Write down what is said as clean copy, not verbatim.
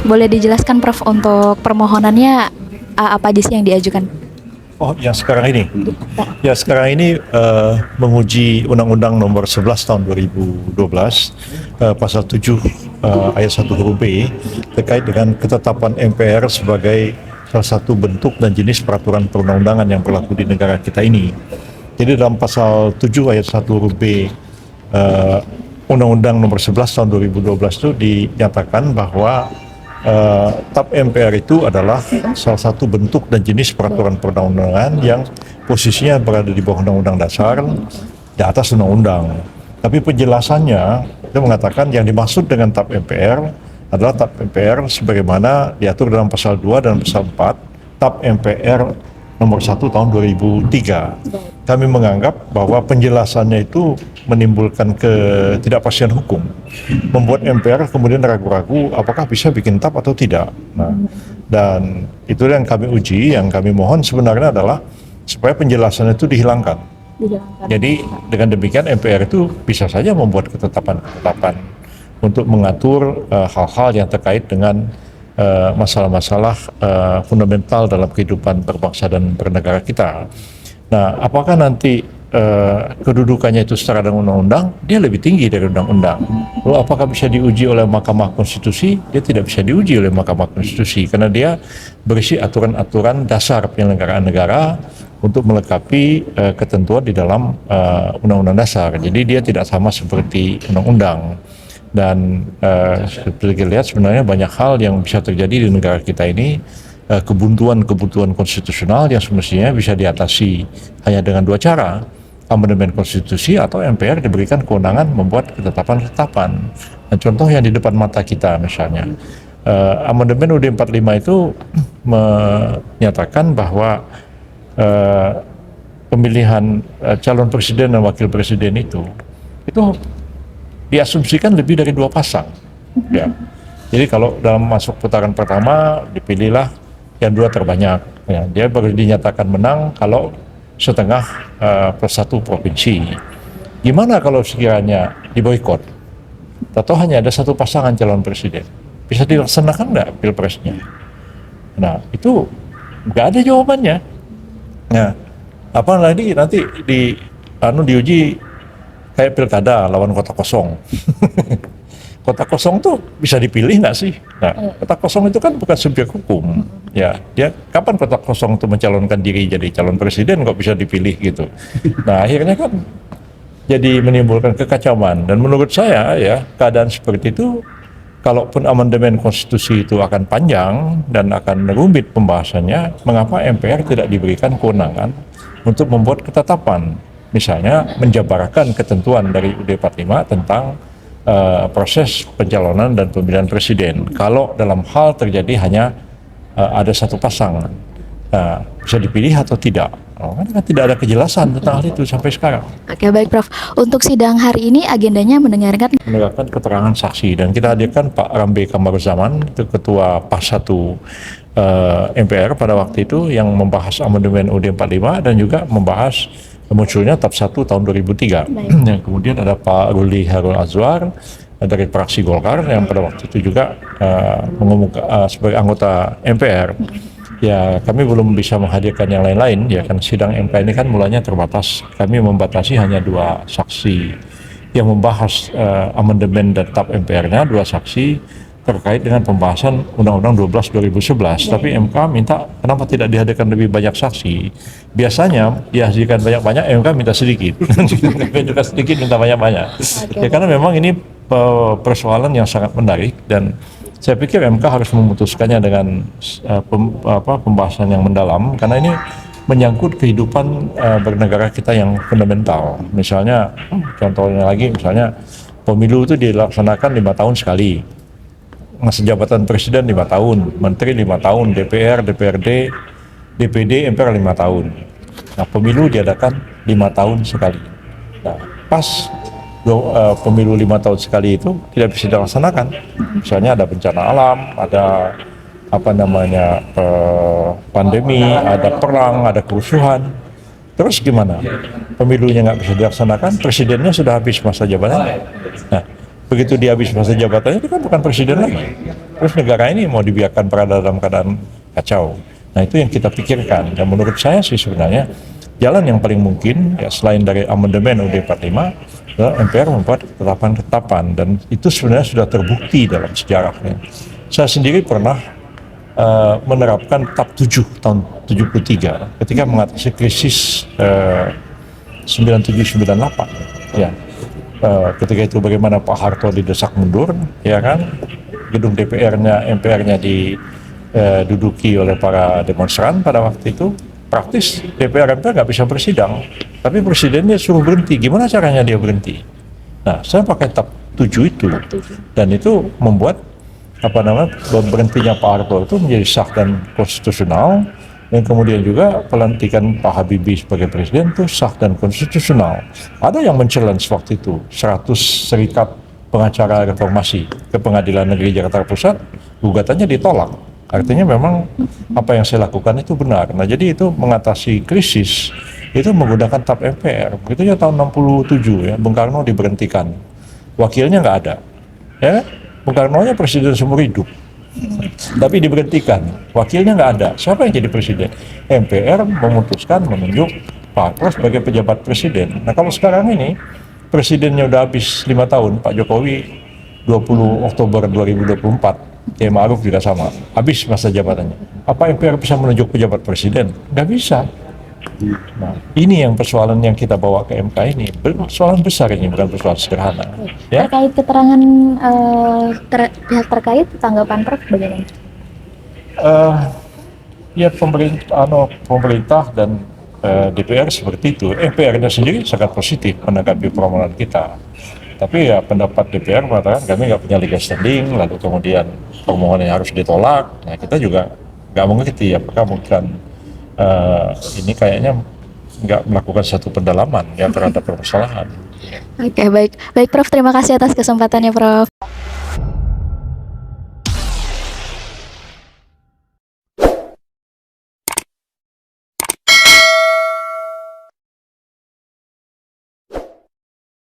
boleh dijelaskan Prof untuk permohonannya apa aja sih yang diajukan? Oh, yang sekarang ini? Ya, sekarang ini menguji Undang-Undang Nomor 11 Tahun 2012, Pasal 7 Ayat 1 huruf B, terkait dengan ketetapan MPR sebagai salah satu bentuk dan jenis peraturan perundang-undangan yang berlaku di negara kita ini. Jadi dalam Pasal 7 Ayat 1 huruf B Undang-Undang Nomor 11 Tahun 2012 itu dinyatakan bahwa TAP MPR itu adalah salah satu bentuk dan jenis peraturan perundang-undangan yang posisinya berada di bawah Undang-Undang Dasar, di atas Undang-Undang. Tapi penjelasannya itu mengatakan yang dimaksud dengan TAP MPR adalah TAP MPR sebagaimana diatur dalam Pasal 2 dan Pasal 4 TAP MPR Nomor 1 Tahun 2003. Kami menganggap bahwa penjelasannya itu menimbulkan ketidakpastian hukum, membuat MPR kemudian ragu-ragu apakah bisa bikin TAP atau tidak. Nah, dan itu yang kami uji, yang kami mohon sebenarnya adalah supaya penjelasan itu dihilangkan. Jadi dengan demikian MPR itu bisa saja membuat ketetapan-ketetapan untuk mengatur hal-hal yang terkait dengan masalah-masalah fundamental dalam kehidupan berbangsa dan bernegara kita. Nah, apakah nanti kedudukannya itu secara dengan undang-undang, dia lebih tinggi dari undang-undang. Lalu apakah bisa diuji oleh Mahkamah Konstitusi? Dia tidak bisa diuji oleh Mahkamah Konstitusi karena dia berisi aturan-aturan dasar penyelenggaraan negara untuk melengkapi ketentuan di dalam undang-undang dasar. Jadi dia tidak sama seperti undang-undang. Dan seperti kita lihat sebenarnya banyak hal yang bisa terjadi di negara kita ini, kebuntuan-kebuntuan konstitusional yang semestinya bisa diatasi hanya dengan dua cara, amandemen konstitusi atau MPR diberikan kewenangan membuat ketetapan-ketetapan. Nah, contoh yang di depan mata kita misalnya, amandemen UUD 45 itu menyatakan bahwa pemilihan calon presiden dan wakil presiden itu diasumsikan lebih dari dua pasang. Ya. Jadi kalau dalam masuk putaran pertama dipilihlah yang dua terbanyak. Ya. Dia baru dinyatakan menang kalau setengah per satu provinsi. Gimana kalau sekiranya diboikot? Atau hanya ada satu pasangan calon presiden? Bisa dilaksanakan nggak pilpresnya? Nah itu nggak ada jawabannya. Nah, apalagi nanti diuji kayak pilkada lawan kota kosong. Kota kosong tuh bisa dipilih nggak sih? Nah, kota kosong itu kan bukan subjek hukum. Ya, dia kapan kota kosong itu mencalonkan diri jadi calon presiden kok bisa dipilih gitu. Nah, akhirnya kan jadi menimbulkan kekacauan. Dan menurut saya ya keadaan seperti itu, kalaupun amandemen konstitusi itu akan panjang dan akan rumit pembahasannya, mengapa MPR tidak diberikan kewenangan untuk membuat ketetapan? Misalnya menjabarkan ketentuan dari UUD 45 tentang proses pencalonan dan pemilihan presiden. Kalau dalam hal terjadi hanya ada satu pasangan, bisa dipilih atau tidak. Kan tidak ada kejelasan tentang hal itu sampai sekarang. Oke, baik Prof. Untuk sidang hari ini agendanya mendengarkan keterangan saksi, dan kita hadirkan Pak Rambe Kamaruzzaman, itu Ketua PAS 1 MPR pada waktu itu, yang membahas amandemen UUD 45 dan juga membahas munculnya TAP 1 tahun 2003. Yang kemudian ada Pak Ruli Harun Azwar dari fraksi Golkar yang pada waktu itu juga sebagai anggota MPR. Ya, kami belum bisa menghadirkan yang lain-lain ya, kan sidang MK ini kan mulanya terbatas. Kami membatasi hanya dua saksi yang membahas amandemen dan TAP MPR-nya, dua saksi terkait dengan pembahasan Undang-Undang 12 2011. Tapi MK minta kenapa tidak dihadirkan lebih banyak saksi. Biasanya dihadirkan banyak-banyak, MK minta sedikit. Juga sedikit minta banyak-banyak. Ya karena memang ini persoalan yang sangat menarik, dan saya pikir MK harus memutuskannya dengan pembahasan yang mendalam, karena ini menyangkut kehidupan bernegara kita yang fundamental. Misalnya contohnya lagi, misalnya pemilu itu dilaksanakan 5 tahun sekali. Masa jabatan presiden 5 tahun, menteri 5 tahun, DPR, DPRD, DPD, MPR 5 tahun. Nah, pemilu diadakan 5 tahun sekali. Nah, pas pemilu 5 tahun sekali itu tidak bisa dilaksanakan. Misalnya ada bencana alam, ada pandemi, ada perang, ada kerusuhan. Terus gimana? Pemilunya nggak bisa dilaksanakan, presidennya sudah habis masa jabatannya. Nah, begitu dia habis masa jabatannya, itu kan bukan presiden lagi. Terus negara ini mau dibiarkan berada dalam keadaan kacau. Nah itu yang kita pikirkan. Dan menurut saya sih sebenarnya jalan yang paling mungkin ya selain dari amandemen UUD 45 adalah MPR membuat ketetapan-ketetapan, dan itu sebenarnya sudah terbukti dalam sejarahnya. Saya sendiri pernah menerapkan TAP 7 tahun 73 ketika mengatasi krisis 97-98 ya. Ketika itu bagaimana Pak Harto didesak mundur ya kan, gedung DPR-nya MPR-nya diduduki oleh para demonstran pada waktu itu, praktis DPR MPR nggak bisa bersidang, tapi presidennya suruh berhenti. Gimana caranya dia berhenti? Nah, saya pakai TAP 7 itu, dan itu membuat berhentinya Pak Harto itu menjadi sah dan konstitusional, dan kemudian juga pelantikan Pak Habibie sebagai presiden itu sah dan konstitusional. Ada yang men-challenge waktu itu 100 serikat pengacara reformasi ke Pengadilan Negeri Jakarta Pusat, gugatannya ditolak. Artinya memang apa yang saya lakukan itu benar. Nah, jadi itu mengatasi krisis itu menggunakan TAP MPR. Begitu ya tahun 67 ya, Bung Karno diberhentikan, wakilnya nggak ada, ya. Bung Karno-nya presiden seumur hidup, tapi diberhentikan, wakilnya nggak ada. Siapa yang jadi presiden? MPR memutuskan menunjuk Pak Harto sebagai pejabat presiden. Nah, kalau sekarang ini presidennya udah habis 5 tahun, Pak Jokowi 20 Oktober 2024, Kiai Ma'ruf juga sama, habis masa jabatannya. Apa MPR bisa menunjuk pejabat presiden? Nggak bisa. Nah, ini yang persoalan yang kita bawa ke MK ini, persoalan besar ini, bukan persoalan sederhana. Ya? Terkait keterangan pihak terkait, tanggapan Prof bagaimana? Ya pemerintah dan DPR seperti itu. MPR-nya sendiri sangat positif menanggapi permohonan kita. Tapi ya pendapat DPR mengatakan kami nggak punya legal standing, lalu kemudian permohonannya harus ditolak. Nah, kita juga nggak mengerti apakah bukan ini kayaknya nggak melakukan satu pendalaman ya terhadap permasalahan. Oke, baik Prof, terima kasih atas kesempatannya Prof.